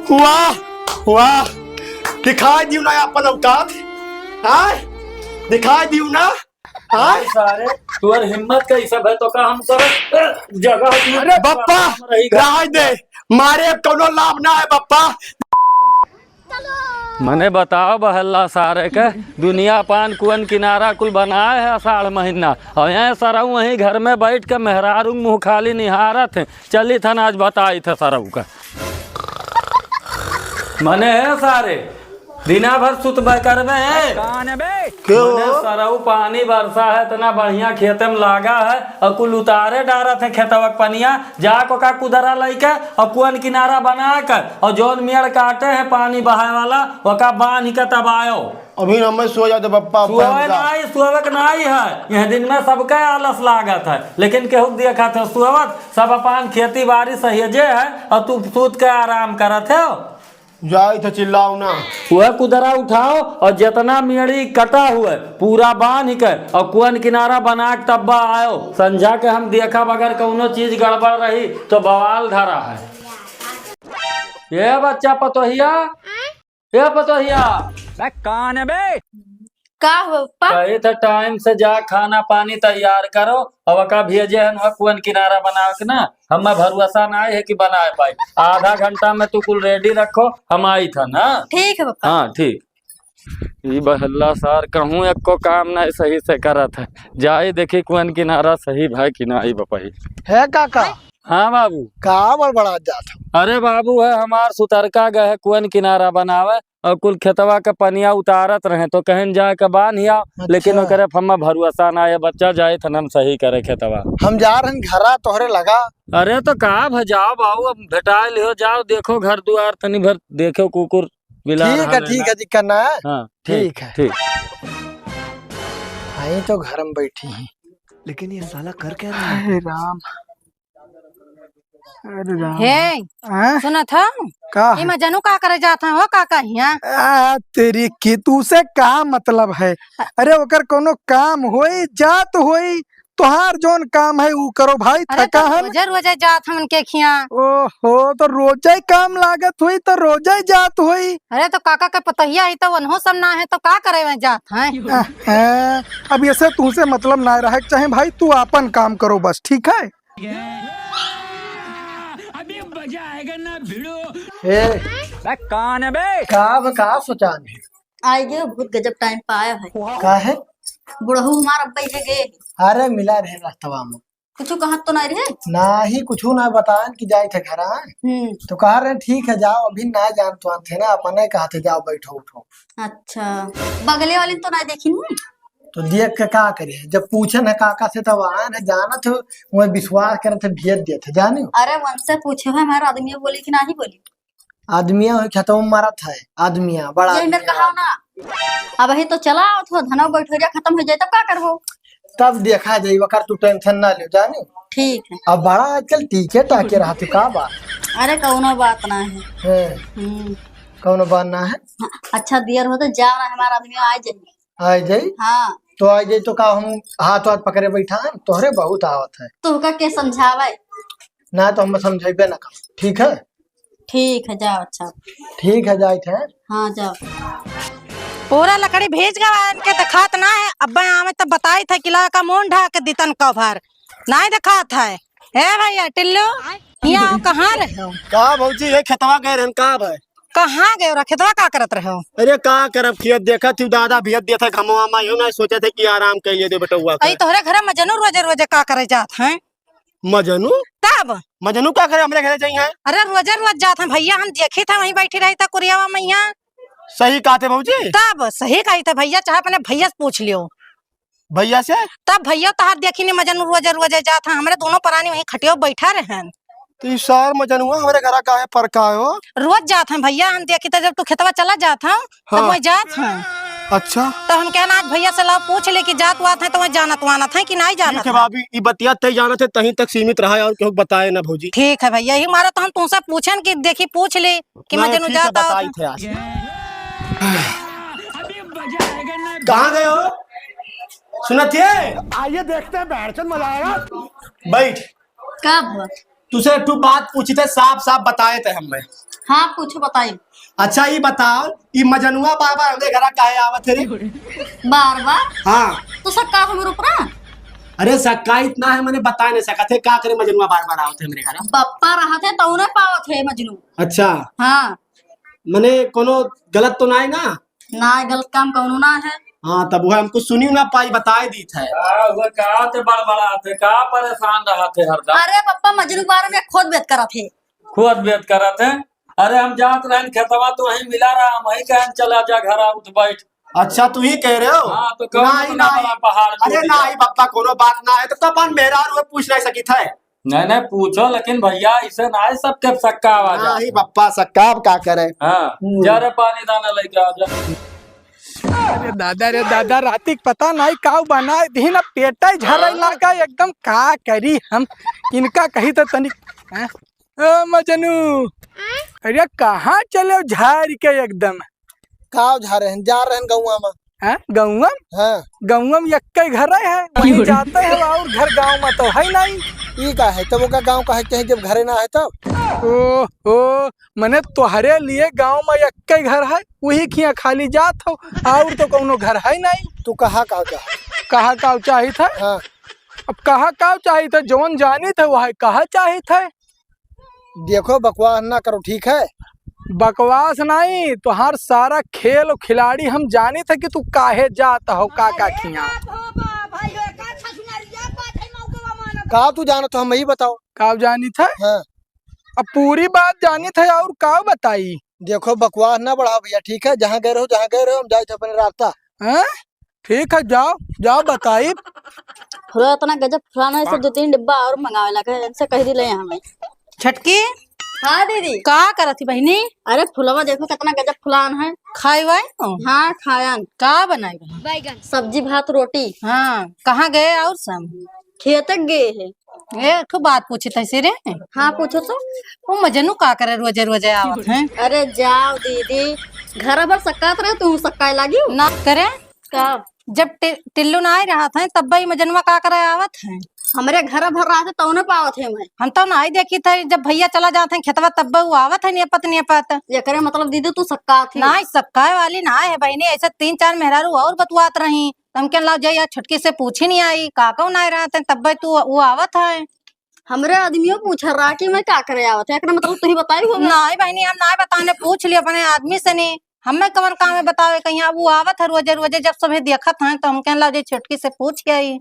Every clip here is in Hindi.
वाह वाह, दिखाई दियो ना अपन औकात, हाँ दिखाई दियो ना। हाँ सारे तुअर हिम्मत कैसे है तो का हम सब जगह। अरे बप्पा रह दे, मारे कोनो लाभ ना है बप्पा। मने बताओ बहल्ला सारे के दुनिया पान कुअन किनारा कुल बनाए है आषाढ़ महीना और यहाँ सरऊ वहीं घर में बैठ के मेहरारू मुँह खाली निहारत है। चली थन आज बताई थे सरऊ का मने है सारे दिना भर सुतबे करबे है सरऊ पानी बरसा है इतना बढ़िया खेते में लागा है और कुल उतारे डारत है खेतवा पनिया जाको का कुदरा लेके और कुअन किनारा बना कर और जोन मेड़ काटे है पानी बहाए वाला वका बांध के तब आयो। अभी हम सो जाते बप्पा। सुवक नहीं है यह दिन में सबके आलस लागत है लेकिन केहू देखा थे सुवत सब अपन खेती बाड़ी सहेजे है और तू सूत के आराम करत है। जाई तो चिल्लाओ ना। वह कुदरा उठाओ और जितना मेड़ी कटा हुआ पूरा बांध के और कुअन किनारा बना के तब्बा आयो। संझा के हम देखा बगैर कोनो चीज गड़बड़ रही तो बवाल धरा है। ये बच्चा पतोहिया, ये पतोहिया कान बे का हो पप्पा? कही था टाइम से जा खाना पानी तैयार करो और का भेजे है कुअन किनारा बना के ना हमें भरोसा ना है कि बना पाई। आधा घंटा में तू कुल रेडी रखो हम आई था ना। ठीक है पप्पा। हाँ ठीक। ये बहल्ला सार कहूँ एक को काम नहीं सही से करत है जाए देखी कुअन किनारा सही भाई कि ना बपाई है काका। हाँ बाबू का बड़ा जाता। अरे बाबू है हमार सुतरका गए कुअन किनारा बनावे और कुल खेतवा के पनिया उतारत रहे तो कहीं जाए के बांधिया। अच्छा। लेकिन करे हमा भरोसा ना है बच्चा जाए थन हम सही करे खेतवा। हम जा रहे घरा तोहरे लगा। अरे तो का जाओ बाबू अब भेटा लियो जाओ देखो घर दुआर तनी भर देखो कुकुर बिला। ठीक है दिक्कत ना है। हाँ ठीक है ठीक। आई तो घर में बैठी है लेकिन ये साला कर क्या रहा है? राम हे सुना था का ये मैं जानू का करे जाता हो काका हिया तेरी केतु से का मतलब है। अरे ओकर कोनो काम होई जात होई तोहार जोन काम है वो करो भाई। थका है रोजे रोजे जात हम उनके खिया। ओहो तो रोजे काम लागत हुई तो रोजे जात हुई। अरे तो काका का पतहिया ही तो वनहो सब ना है तो का करे में जात है। अब ऐसे तुमसे मतलब ना रहे चाहे भाई तू अपन काम करो बस ठीक है। अभी मजा आएगा ना भिड़ो। कान बे का सोचा आई गए बहुत गजब टाइम पाया है। का है बुढ़ऊ हमार अब्बा है गए। अरे मिला रहे रास्तवा में कुछ कहत तो नहीं रहे ना ही कुछ ना बताएं कि जाए थे घर। तो कह रहे ठीक है जाओ अभी ना जान तो थे ना अपने कहते जाओ बैठो उठो। अच्छा बगले वाली तो नहीं देखी नहीं तो देख के का करे जब पूछे न काका से तब आए न जाना थे वो विश्वास करे थे भेज दिए थे जाने। अरे वन से पूछे है हमारा आदमी बोली कि नहीं बोली। आदमिया खत्म मारा था आदमिया बड़ा यही मेरे कहा ना अब ही तो चला तो धना बैठ जा खत्म हो जाए तब क्या करबो तब देखा जाये वकर तू टेंशन ना ले जाने। ठीक है अब बड़ा आजकल टीके टाके रहा का बात। अरे कौनो बात ना है। कौनो बात ना है। हाँ, अच्छा दियर हो तो जा रहा हमारा आदमी आ जाए। आ जाये हाँ तो आ जाये तो का हम हाथ हाथ पकड़े बैठा तोहरे बहुत आवत है। तो के समझावे ना तो हम समझेबे ना कर ठीक है। ठीक है जाओ। अच्छा ठीक है जाए थे। हाँ जाओ। पूरा लकड़ी भेज गवा के दिखात ना है अब्बा आवे तब बताई था किला का मुंह ढा के दितन कभर नहीं दिखात है। हे भैया टिल्लू यहाँ कहाँ रहे हो? का भौजी ये खेतवा गए रहन का भाई कहाँ गए हो? खेतवा का करत रहे हो? अरे का करब खेत देखा थी दादा भेज दिया था घमवा में यूं ना सोचे थे कि आराम कर लिए दे बेटुआ अई तोहरे घर में जनू रोजे रोजे का करे जात हैं? मजनू तब मजनू का करे हमरे घरे चाहिए। अरे रोजे रोज जात हैं भैया हम देखे था वहीं बैठी रही था कुरियावा मैया। सही कहते भौजी तब सही कही था भैया चाहे अपने भैया से पूछ लियो भैया से। तब भैया तो हाथ देखी नहीं मजनू रोजे रोजे जात हैं हमारे दोनों प्राणी वहीं खटियो बैठा रहे। तो सर मजनुआ हमारे घर का है पर का हो रोज जात हैं भैया हम देखी था जब तू खेतवा चला जात है तब वही जात हैं। अच्छा तो हम कहना आज भैया से लाओ पूछ ले कि जात वात है तो वही जानत वानत है कि नहीं जानत है। भाभी ये बतिया तय जाना थे तहीं तक सीमित रहा और क्यों बताए ना भौजी। ठीक है भैया यही मारा तो हम तुमसे पूछन कि देखी पूछ ले कि मजनू जाता बताई थे आज। कहाँ गए हो सुनत आइए देखते हैं बैठ मजा आएगा। बैठ कब तुझसे एक बात पूछी थे साफ साफ बताए थे हमें हाँ पूछो बताई। अच्छा ये बताओ ये मजनुआ बाबा हमरे घर काहे आवत है रे? बार बार हाँ तो सक्का हमर ऊपर अरे सक्का इतना है मैंने बता नहीं सका थे का करे मजनुआ बार बार आवत है मेरे घर। बप्पा रहा थे तो उन्हें पावत है मजनू। अच्छा हाँ मैंने कोनो गलत तो ना है ना? ना गलत काम कौनो ना है। हाँ तब वो हमको सुनी ना पाई बताए दी थे। वो का ते बड़बड़ा थे का परेशान रहा थे हरदम। अरे पप्पा मजनू बारे में खुद बेत करा थे। खुद बेत करत है। अरे हम जात रहन खेतवा तो वहीं मिला रहा हम वहीं कहन चला जा घर आ उठ बैठ। अच्छा तू ही कह रहे हो? हाँ तो कौन नहीं इतना बड़ा पहाड़ अरे तोड़ नहीं बप्पा कोनो बात ना है तो तपन मेरा रुए पूछ नहीं सकी थे। नहीं पूछो लेकिन भैया इसे ना है सबके सक्का आवाज। नहीं बप्पा सक्का अब का करे। हाँ जा रे पानी दाना लेके आ जा। रे दादा रातिक पता नहीं काऊ बना दिन अब पेटा झरई लगा एकदम का करी हम इनका कही तो तनिक हैं? ओ मजनू अरे कहाँ चले झाड़ के एकदम काव जा रहे हैं जा रहे हैं गौवा में। हैं गौवा हाँ गौवा में एक घर है वहीं जाते हैं और घर गांव में तो है नहीं। ई का है तब का गांव का है कहीं जब घरे ना है तब। ओ मने तोहरे लिए गांव में एक घर है वही खिया खाली जात हो और तो कोनो घर है नहीं। तू कहा का कहा का चाहिए था? हाँ अब कहा का चाहिए था जौन जानी था वह कहा चाहिए था। देखो बकवास ना करो ठीक है। बकवास नहीं तुहार सारा खेल खिलाड़ी हम जानी थे कि तू काहे जाता हो का खिया का तू जानो तो हम ही बताओ। का जानी था? हाँ अब पूरी बात जानी थे और का बताई। देखो बकवास ना बढ़ाओ भैया ठीक है। जहाँ गए रहो हम जाए थे अपने रास्ता। हैं ठीक है जाओ जाओ बताई। फुला इतना गजब फुलाना है 2-3 डिब्बा और मंगावे लगे इनसे कह दिले यहाँ में। छटकी हाँ दीदी का करती बहनी? अरे फुलवा देखो कितना गजब फुलान है। खाई वाई? हाँ खायन। का बनाई? बैगन सब्जी भात रोटी। हाँ कहाँ गए और सब? खेत गए है। ए तो बात पूछी तैसे रे। हाँ पूछो तो। वो मजनू का करे रोजे रोजे आवत है? अरे जाओ दीदी घर भर सक्कात रहे तू सक्का लागी ना करे का। जब टिल्लू ना रहा था तब भाई मजनुआ का करे आवत है। हमारे घर भर रहा था तो न पावत है मैं। हम तो ना ही देखी थे जब भैया चला जाते हैं खेतवा तब वो आवत है नियपत। ये करे मतलब दीदी तू सक्का थी? ना सक्का वाली ना है बहनी ऐसे 3-4 मेहरारू और बतवात रही तम के लाओ जाइए छुटकी से पूछी नहीं आई काका ना रहा था तब भाई तू वो आवत है। हमरे आदमियों पूछ रहा कि मैं क्या करे आवत है मतलब तू ही बताई हो? ना बहनी हम ना बताने पूछ लिया अपने आदमी से नहीं हमें कमर काम में बतावे कहीं वो आवत है रोजे रोजे जब सब देखत है तो हम कह ला छुटकी से पूछ के आई।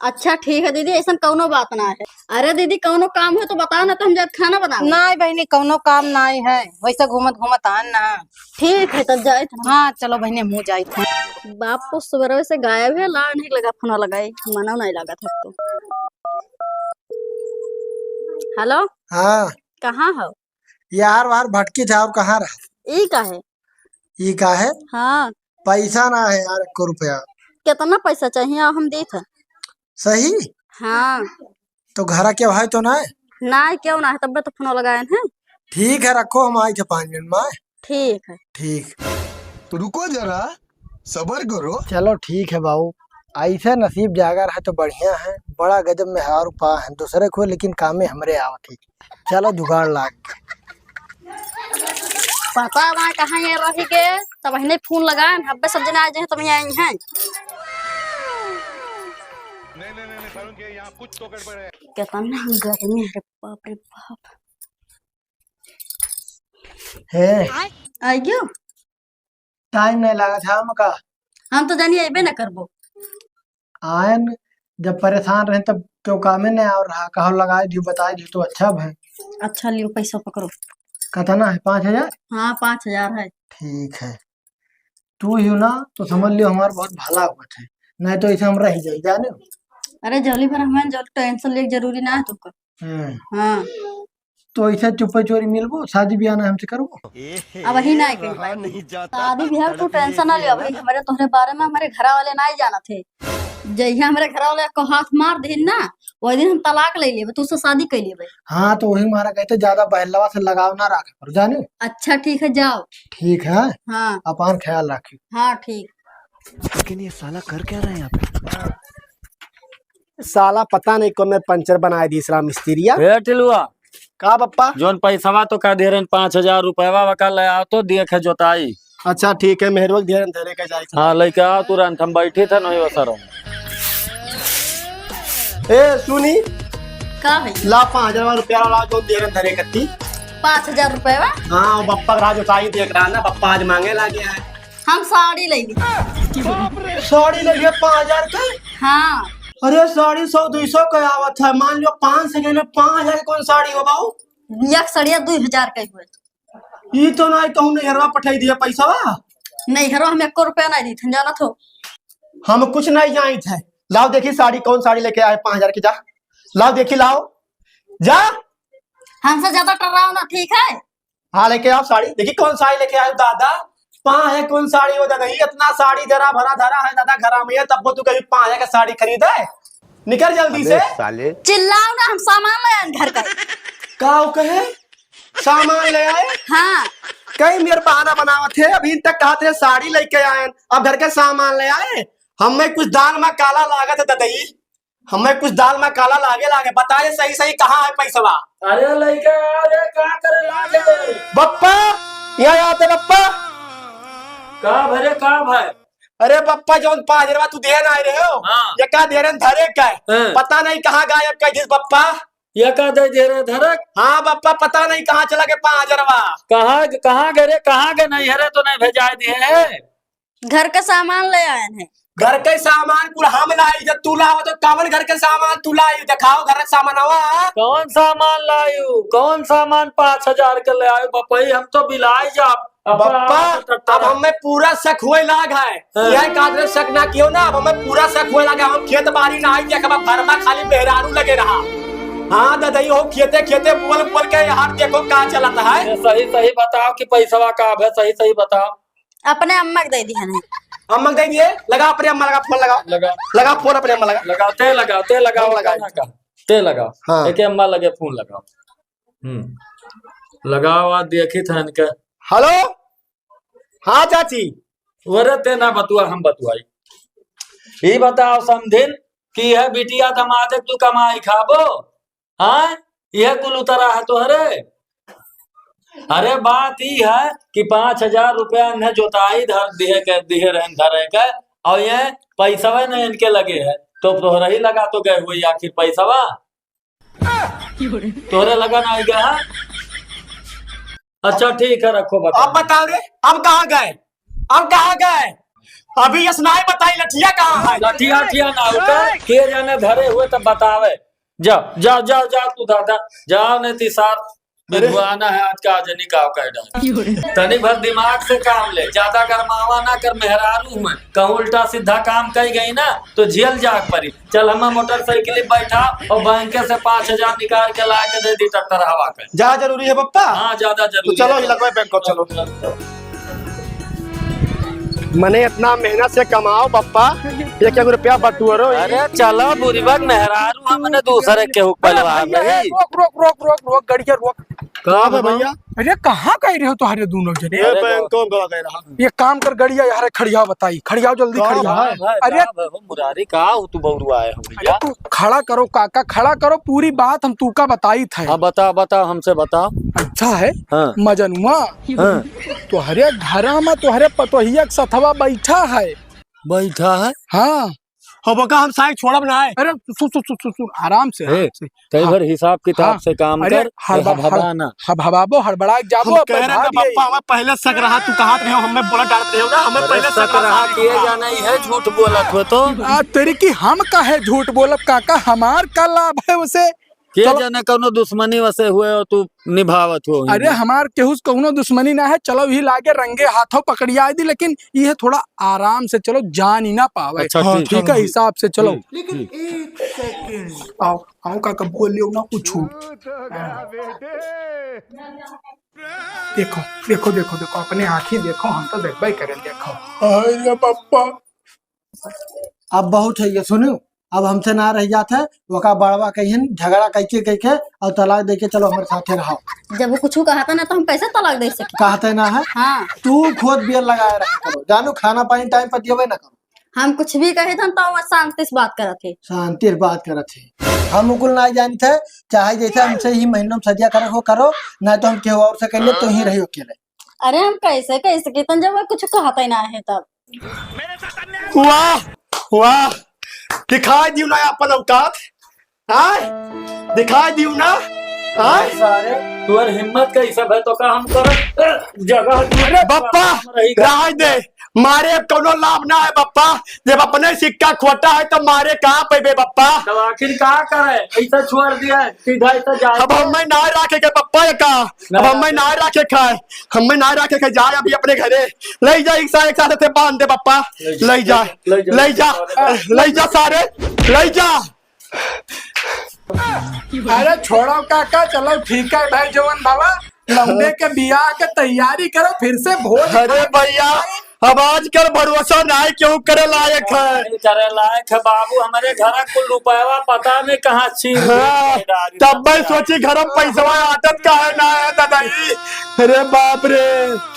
अच्छा ठीक है दीदी ऐसा कौनो बात ना है। अरे दीदी कौनो काम है तो बता ना तो हम जब खाना बना। ना बहनी कौनो काम ना है वैसे घूमत आन ना। ठीक है तब जाए। हाँ चलो बहनी मुँह जाए थे। बाप को सुबह से गायब है लाड़ नहीं लगा फोन लगाई मना नहीं लगा था तो। हेलो हाँ कहाँ हो? यार वार भटकी था और कहाँ रहा? ई का है? ई का है? हाँ पैसा ना है यार 1 रुपया। कितना पैसा चाहिए हम दी था। सही हाँ तो घर के भाई तो ना है? ना क्यों ना है तब तो फोन लगाए हैं। ठीक है रखो हम आए थे 5 मिनट में। ठीक है ठीक तो रुको जरा सबर करो। चलो ठीक है बाबू ऐसे नसीब जागर है तो बढ़िया है। बड़ा गजब में हार पा है दूसरे को लेकिन काम में हमरे आवत ही। चलो जुगाड़ लाग पता वहाँ कहाँ ये रही के तब हमने फोन लगाए अब सब जना आए तब यहाँ आई हैं। नहीं यहाँ कुछ तो गड़बड़ है। कितना गर्मी है बाप रे बाप। है आइयो टाइम नहीं लगा था हम का। हम तो जानिए अबे न करबो। आयन जब परेशान रहे तब क्यों कामे नहीं आ रहा कहो लगाए दियो बताए दियो तो अच्छा भाई। अच्छा लियो पैसा पकड़ो। कितना है 5000? हाँ 5000 है। ठीक है तू ही ना तो समझ लियो हमारा बहुत भला हुआ है नहीं तो ऐसे हम रह जाए जाने। अरे जल्दी पर हमें जल्दी टेंशन ले जरूरी ना है तुमको। हाँ तो ऐसे चुपे चोरी मिलबो शादी ब्याह ना हमसे करबो। अब वही ना कहीं शादी ब्याह तू टेंशन ना ले अभी हमारे तुम्हारे बारे में हमारे घर वाले ना ही जाना थे। जहिया हमारे घर वाले को हाथ मार दे ना वही दिन हम तलाक ले लेबे तुझसे शादी कर लेबे। हाँ तो वही मारा कहते ज्यादा बहलवा से लगाव ना रखे पर जाने। अच्छा ठीक है जाओ। ठीक है हाँ अपन ख्याल रखियो। हाँ ठीक। लेकिन ये साला कर क्या रहा है यहाँ पे? साला पता नहीं को मैं पंचर बनाए दी इस्लाम मिस्त्रिया। ए टिलुआ का पप्पा? जोन पैसवा तो का दे रहे 5,000 रुपया वका ले आओ तो देख जोताई। अच्छा ठीक है, मेहरबान ध्यान धरे के जाए। हाँ लेके आओ तुरंत, हम बैठे थे नहीं सर। ए सुनी, का भाई ला 5,000 रुपया वाला जो दे रहे धरे कत्ती। 5,000 रुपए बा हाँ, वो बप्पा का जोताई देख रहा ना, बप्पा आज मांगे लगे हैं। हम साड़ी ले ली। साड़ी ले लिया 5,000 का? हाँ अरे साड़ी 100-200 का आवत है, मान लो 5 सेकंड में 5,000 कौन साड़ी हो बाबू? एक सड़िया 2,000 के हुए। ये तो नहीं कहूँ नहरवा पठाई दिया पैसा वा। नहीं हरो हम 1 रुपया नहीं दी जाना थो। हम कुछ नहीं जानी थे। लाओ देखी साड़ी, कौन साड़ी लेके आए 5,000 की? जा लाओ देखी, लाओ जा। हमसे ज्यादा टर्राओ ना, ठीक है? हाँ लेके आओ साड़ी, देखी कौन साड़ी लेके आए दादा। 5,000 कौन साड़ी हो दादा? इतना साड़ी जरा भरा धरा है दादा घरा में, तब तू कभी 5,000 का साड़ी खरीदा है? निकल जल्दी से। चिल्लाओ ना, हम सामान ले आए घर का। काऊ कहे सामान ले आए? हाँ कहीं मेरे बहाना बनावत थे, अभी तक कहा थे साड़ी लेके आए, अब घर के सामान ले आए। हमें कुछ दाल में काला लागत है दादाई, हमें कुछ दाल में काला लागे। बताइए सही सही कहाँ है पैसवा? अरे लइका अरे का करे लागे? बप्पा यहाँ आते बप्पा। का भरे का भाई? अरे बप्पा जो 5,000 तू दे ना रहे हो, हाँ। ये का दे रहे धरे का है? हाँ। पता नहीं कहाँ गायब कर दिस बप्पा। ये का दे रहे धरक? हाँ बप्पा, पता नहीं कहाँ चला के 5,000। कहाँ गए कहाँ गए? नहीं हरे तो नहीं भेजा दिए। घर का सामान ले आए हैं। घर के सामान कुल हम लाई, जब तू लाओ तो कावन घर के सामान तू लाई, दिखाओ घर के सामान आवा। कौन सामान लायू? कौन सामान 5,000 के ले आयु बपई? हम तो बिलाई जा बप्पा अब हमें पूरा शक हुए लाग है, यह कादरे शक ना कियो ना, अब हमें पूरा शक हुए लाग है। हम खेत बाड़ी ना आई देखा, घर में खाली मेहरारू लगे रहा। हाँ दादाई हो, खेते बोल के यहाँ देखो कहाँ चलाता है। सही बताओ कि पैसा का है, सही बताओ। अपने अम्मा के दे दिया नहीं। अम्मा दे दिए, लगा अपने अम्मा, लगा फोन, लगा फोन अपने अम्मा, लगाओ लगाओ। हाँ। एक अम्मा लगे फोन लगाओ। लगाओ देखी था इनके। हेलो हाँ चाची। वरे ते ना बतुआ, हम बतुआई। ये बताओ समझिन कि यह बिटिया दमादे तू कमाई खाबो? हाँ यह कुल उतरा है तोहरे। अरे बात ही है कि 5,000 रुपया इन्हें जोताई दिए धरे के, और ये पैसा न इनके लगे है, तो तोहरा ही लगा तो गए हुए आखिर पैसा तोहरे लगा ना गया। अच्छा ठीक है रखो बता। अब बताओ रे, अब कहाँ गए? अभी स्नाई बताई, लठिया कहाँ है? लठिया ना उतर के जाने धरे हुए तब बतावे। जाओ तू दादा जाओ, नहीं तिसार बिगवाना है आज का, आज निकाह कर डाल। तनी भर दिमाग से काम ले, ज्यादा गरमावा ना कर। मेहरारू में कहूँ उल्टा सीधा काम कर गई ना तो झेल जाग पड़ी। चल हम मोटरसाइकिल बैठा और बैंक से 5,000 निकाल के ला के दे दी ट्रैक्टर हवा कर। ज्यादा जरूरी है पप्पा? हाँ ज्यादा जरूरी। चलो लगवाए बैंक को, चलो। मने इतना मेहनत से कमाओ पप्पा, 1 रुपया बटुअरो। अरे चलो बुरी बात, मेहरारू हमने दूसरे के ऊपर रोक गड़िया रोक। कहाँ है भैया? अरे कहाँ गए रहे हो तुम्हारे दोनों जने? बैंकों में गए रहा। ये काम कर गड़िया यार, खड़ियाओ बताई, खड़ियाओ जल्दी खड़ियाओ। अरे मुरारी का तू बहुरू आए हो भैया? तू खड़ा करो काका, खड़ा करो, पूरी बात हम तू का बताई थे। हाँ बताओ हमसे बताओ। अच्छा है हाँ। मजनुआ हाँ। तुहरे घर में तुहरे पतोहिया के सथवा बैठा है। हाँ बका हम साइड छोड़ब ना है। अरे सुन आराम से कई बार हिसाब किताब से काम कर। हड़बड़ाबो हड़बड़ा जाबो। कह रहे हैं पप्पा हमें पहले शक रहा, तू कहाँ रहे हो, हमें बोला डालते हो ना, हमें पहले शक रहा किए जाना ही है, झूठ बोलत हो तो। तेरी की हम काहे झूठ बोलब काका, हमार का लाभ है उसे? के जाने कौनो दुश्मनी वसे हुए और तू निभावत हो। अरे हमार केहू कौनो दुश्मनी ना है, चलो ही लागे रंगे हाथों पकड़िया दी, लेकिन ये थोड़ा आराम से चलो, जान ही ना पावे। अच्छा, ठीक है हिसाब से चलो। लेकिन 1 सेकंड। आओ काका बोल लियो ना कुछ। देखो अपने आँखी देखो, हम तो देखबे करें। देखो अरे पप्पा अब बहुत है ये, सुनो अब हमसे ना रह जाता है, वका बड़वा कहिन झगड़ा कह और तलाक दे के चलो हमारे साथे रहो। जब वो कुछ कहता ना तो हम कैसे तलाक दे सके? कहते ना है। हाँ तू खुद बियर लगाए रहा करो, जानू खाना पानी टाइम पर दिए ना करो। हम कुछ भी कहे थे तो शांति से बात करत थे। शांति से बात करत थे। हम उकुल ना जानी थे, चाहे जैसे हमसे ही महीनों में सजा करे हो करो, ना तो हम केहू और से कर ले तो ही रही अकेले। अरे हम कैसे कैसे कीर्तन जब कुछ कहता ही ना है तब। वाह वाह, दिखाई दियो ना अपन औकात, हाँ दिखाई दियो ना, हाँ सारे तुअर हिम्मत कैसे है तो का हम कर जगह अरे बप्पा राज दे, मारे कोनो लाभ ना है बप्पा, जब अपने सिक्का खोटा है तो मारे कहाँ पे बे बप्पा। तो आखिर क्या करे, ऐसा छोड़ दिया है, सीधा ऐसा जा। अब हमें ना रखे के बप्पा ये का, अब हमें ना रखे खाए, हमें ना रखे के जाए अभी अपने घरे, ले जा एक साथ से बांध दे बप्पा, ले जा ले जा ले जा सारे ले जा। अरे छोड़ो काका, चलो ठीक है भाई जवान बाबा, लौंडे के बियाह के तैयारी करो, फिर से भोज। अरे भैया अब आजकल भरोसा नहीं क्यों करे लायक है, करे लायक है बाबू, हमारे घर कुल रुपया पता नहीं कहाँ छीन। हाँ, तब मैं सोची घर में पैसा आदत का है ना है दादाई। अरे बाप रे,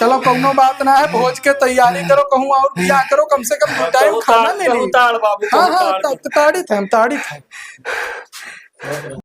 चलो कोनो बात ना है, भोज के तैयारी करो, कहूँ और बियाह करो, कम से कम 2 टाइम खाना मिले। उतार बाबू, हाँ हाँ, ताड़ी थे हम, ताड़ी थे।